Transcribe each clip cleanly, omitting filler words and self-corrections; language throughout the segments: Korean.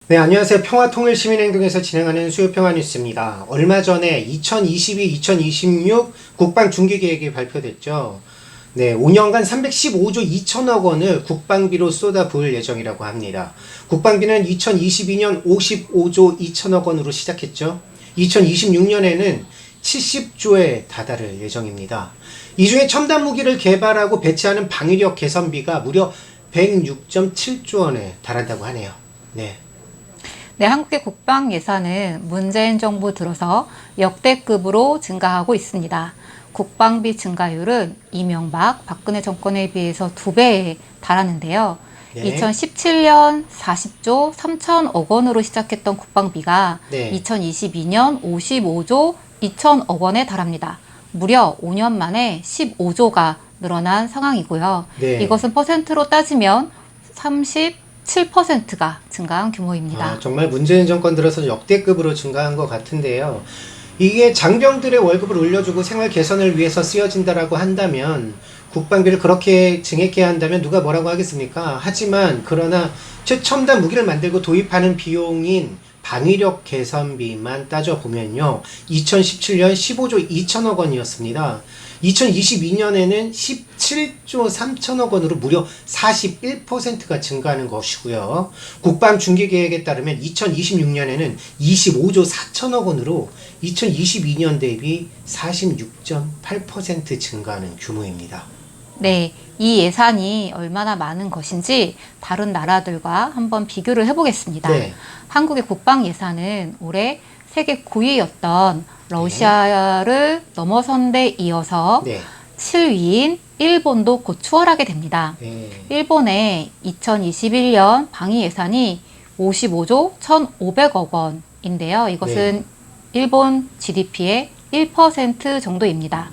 네, 안녕하세요. 평화통일시민행동에서 진행하는 수요평화 뉴스입니다. 얼마 전에 2022-2026 국방중기계획이 발표됐죠. 네, 5년간 315조 2천억 원을 국방비로 쏟아부을 예정이라고 합니다. 국방비는 2022년 55조 2천억 원으로 시작했죠. 2026년에는 70조에 다다를 예정입니다. 이 중에 첨단 무기를 개발하고 배치하는 방위력 개선비가 무려 106.7조 원에 달한다고 하네요. 네. 네, 한국의 국방 예산은 문재인 정부 들어서 역대급으로 증가하고 있습니다. 국방비 증가율은 이명박, 박근혜 정권에 비해서 2배에 달하는데요. 네. 2017년 40조 3천억 원으로 시작했던 국방비가 네. 2022년 55조 2천억 원에 달합니다. 무려 5년 만에 15조가 늘어난 상황이고요. 네. 이것은 퍼센트로 따지면 7%가 증가한 규모입니다. 정말 문재인 정권 들어서 역대급으로 증가한 것 같은데요. 이게 장병들의 월급을 올려주고 생활 개선을 위해서 쓰여진다라고 한다면 국방비를 그렇게 증액해야 한다면 누가 뭐라고 하겠습니까? 하지만 그러나 최첨단 무기를 만들고 도입하는 비용인 방위력 개선비만 따져보면요. 2017년 15조 2천억 원이었습니다. 2022년에는 17조 3천억 원으로 무려 41%가 증가하는 것이고요. 국방중기계획에 따르면 2026년에는 25조 4천억 원으로 2022년 대비 46.8% 증가하는 규모입니다. 네, 이 예산이 얼마나 많은 것인지 다른 나라들과 한번 비교를 해보겠습니다. 네. 한국의 국방 예산은 올해 세계 9위였던 러시아를 넘어선 데 이어서 네. 7위인 일본도 곧 추월하게 됩니다. 네. 일본의 2021년 방위 예산이 55조 1,500억 원인데요. 이것은 일본 GDP의 1% 정도입니다.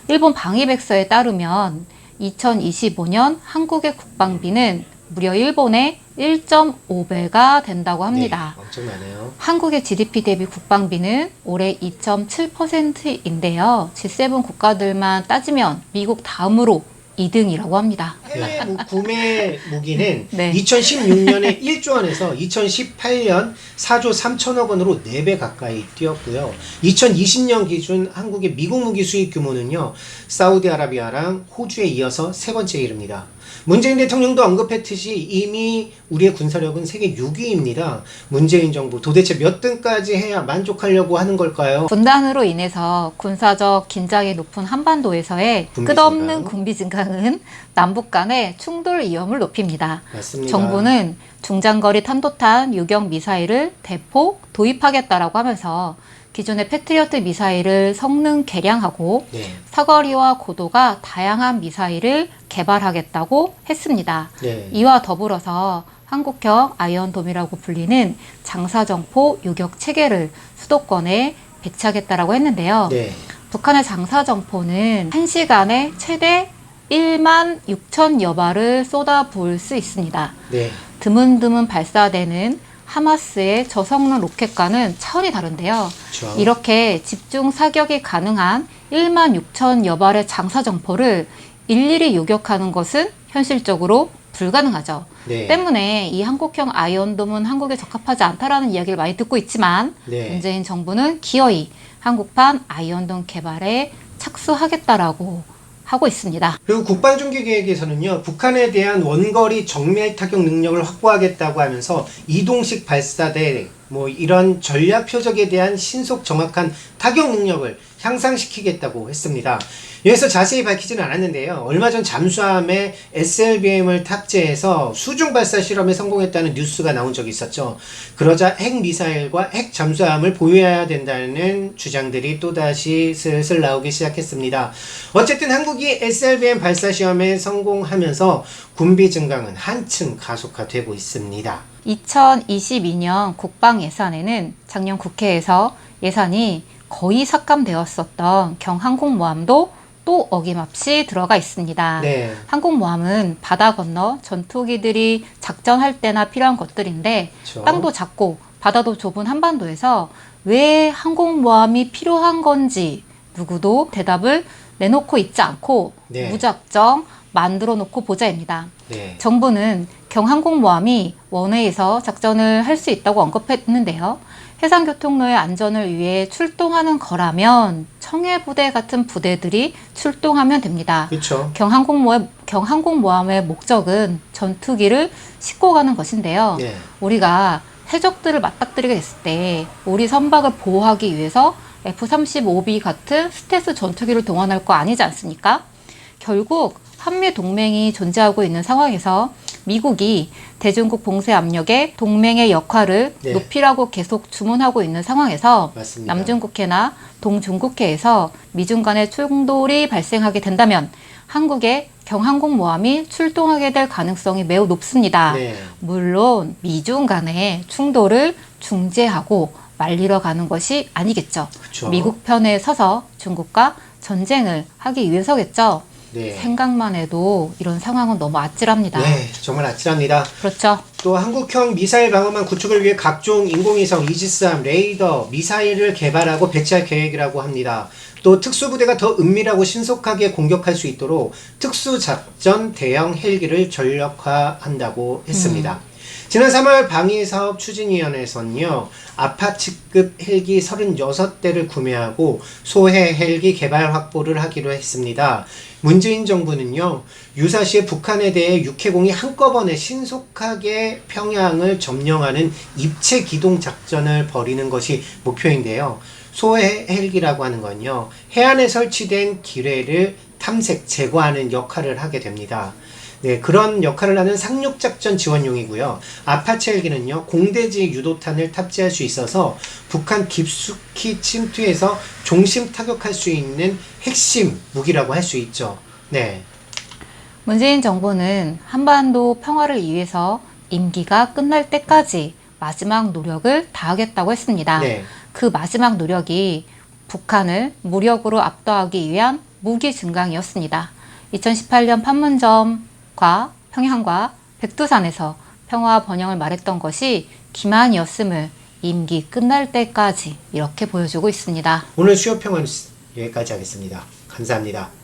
일본 방위백서에 따르면 2025년 한국의 국방비는 무려 일본의 1.5배가 된다고 합니다. 네, 엄청나네요. 한국의 GDP 대비 국방비는 올해 2.7%인데요. G7 국가들만 따지면 미국 다음으로 2등이라고 합니다. 해외 구매 무기는 네. 2016년에 1조 원에서 2018년 4조 3천억 원으로 4배 가까이 뛰었고요. 2020년 기준 한국의 미국 무기 수입 규모는요. 사우디아라비아랑 호주에 이어서 세 번째에 이릅니다. 문재인 대통령도 언급했듯이 이미 우리의 군사력은 세계 6위입니다. 문재인 정부 도대체 몇 등까지 해야 만족하려고 하는 걸까요? 분단으로 인해서 군사적 긴장이 높은 한반도에서의 군비 끝없는 증강. 군비 증강은 남북 간의 충돌 위험을 높입니다. 맞습니다. 정부는 중장거리 탄도탄 유격 미사일을 대폭 도입하겠다라고 하면서 기존의 패트리어트 미사일을 성능 개량하고 네. 사거리와 고도가 다양한 미사일을 개발하겠다고 했습니다. 네. 이와 더불어서 한국형 아이언돔이라고 불리는 장사정포 유격 체계를 수도권에 배치하겠다라고 했는데요. 네. 북한의 장사정포는 1시간에 최대 1만 6천여 발을 쏟아부을 수 있습니다. 네. 드문드문 발사되는 하마스의 저성능 로켓과는 차원이 다른데요. 그렇죠. 이렇게 집중 사격이 가능한 1만 6천여 발의 장사정포를 일일이 요격하는 것은 현실적으로 불가능하죠. 네. 때문에 이 한국형 아이언돔은 한국에 적합하지 않다라는 이야기를 많이 듣고 있지만 네. 문재인 정부는 기어이 한국판 아이언돔 개발에 착수하겠다라고 하고 있습니다. 그리고 국방중기계획에서는요, 북한에 대한 원거리 정밀 타격 능력을 확보하겠다고 하면서 이동식 발사대, 이런 전략 표적에 대한 신속 정확한 타격 능력을 향상시키겠다고 했습니다. 여기서 자세히 밝히지는 않았는데요. 얼마 전 잠수함에 SLBM을 탑재해서 수중 발사 실험에 성공했다는 뉴스가 나온 적이 있었죠. 그러자 핵미사일과 핵 잠수함을 보유해야 된다는 주장들이 또다시 슬슬 나오기 시작했습니다. 어쨌든 한국이 SLBM 발사 시험에 성공하면서 군비 증강은 한층 가속화되고 있습니다. 2022년 국방 예산에는 작년 국회에서 예산이 거의 삭감되었었던 경항공모함도 또 어김없이 들어가 있습니다. 네. 항공모함은 바다 건너 전투기들이 작전할 때나 필요한 것들인데 그렇죠. 땅도 작고 바다도 좁은 한반도에서 왜 항공모함이 필요한 건지 누구도 대답을 내놓고 있지 않고 네. 무작정 만들어 놓고 보자입니다. 네. 정부는 경항공모함이 원해에서 작전을 할 수 있다고 언급했는데요. 해상교통로의 안전을 위해 출동하는 거라면 청해부대 같은 부대들이 출동하면 됩니다. 그렇죠. 경항공모함의 목적은 전투기를 싣고 가는 것인데요. 네. 우리가 해적들을 맞닥뜨리게 됐을 때 우리 선박을 보호하기 위해서 F-35B 같은 스텔스 전투기를 동원할 거 아니지 않습니까? 결국 한미 동맹이 존재하고 있는 상황에서 미국이 대중국 봉쇄 압력에 동맹의 역할을 네. 높이라고 계속 주문하고 있는 상황에서 맞습니다. 남중국해나 동중국해에서 미중 간의 충돌이 발생하게 된다면 한국의 경항공모함이 출동하게 될 가능성이 매우 높습니다. 네. 물론 미중 간의 충돌을 중재하고 말리러 가는 것이 아니겠죠. 그쵸. 미국 편에 서서 중국과 전쟁을 하기 위해서겠죠. 네. 생각만 해도 이런 상황은 너무 아찔합니다. 네, 정말 아찔합니다. 그렇죠. 또 한국형 미사일 방어망 구축을 위해 각종 인공위성, 이지스함, 레이더, 미사일을 개발하고 배치할 계획이라고 합니다. 또 특수부대가 더 은밀하고 신속하게 공격할 수 있도록 특수작전 대형 헬기를 전력화한다고 했습니다. 지난 3월 방위사업 추진위원회에서는요, 아파치급 헬기 36대를 구매하고 소해 헬기 개발 확보를 하기로 했습니다. 문재인 정부는요, 유사시에 북한에 대해 육해공이 한꺼번에 신속하게 평양을 점령하는 입체 기동 작전을 벌이는 것이 목표인데요. 소해 헬기라고 하는 건요, 해안에 설치된 기뢰를 탐색, 제거하는 역할을 하게 됩니다. 네, 그런 역할을 하는 상륙작전 지원용이고요. 아파치 헬기는요, 공대지 유도탄을 탑재할 수 있어서 북한 깊숙이 침투해서 종심 타격할 수 있는 핵심 무기라고 할 수 있죠. 네. 문재인 정부는 한반도 평화를 위해서 임기가 끝날 때까지 마지막 노력을 다하겠다고 했습니다. 네. 그 마지막 노력이 북한을 무력으로 압도하기 위한 무기 증강이었습니다. 2018년 판문점과 평양과 백두산에서 평화 번영을 말했던 것이 기만이었음을 임기 끝날 때까지 이렇게 보여주고 있습니다. 오늘 수요평은 여기까지 하겠습니다. 감사합니다.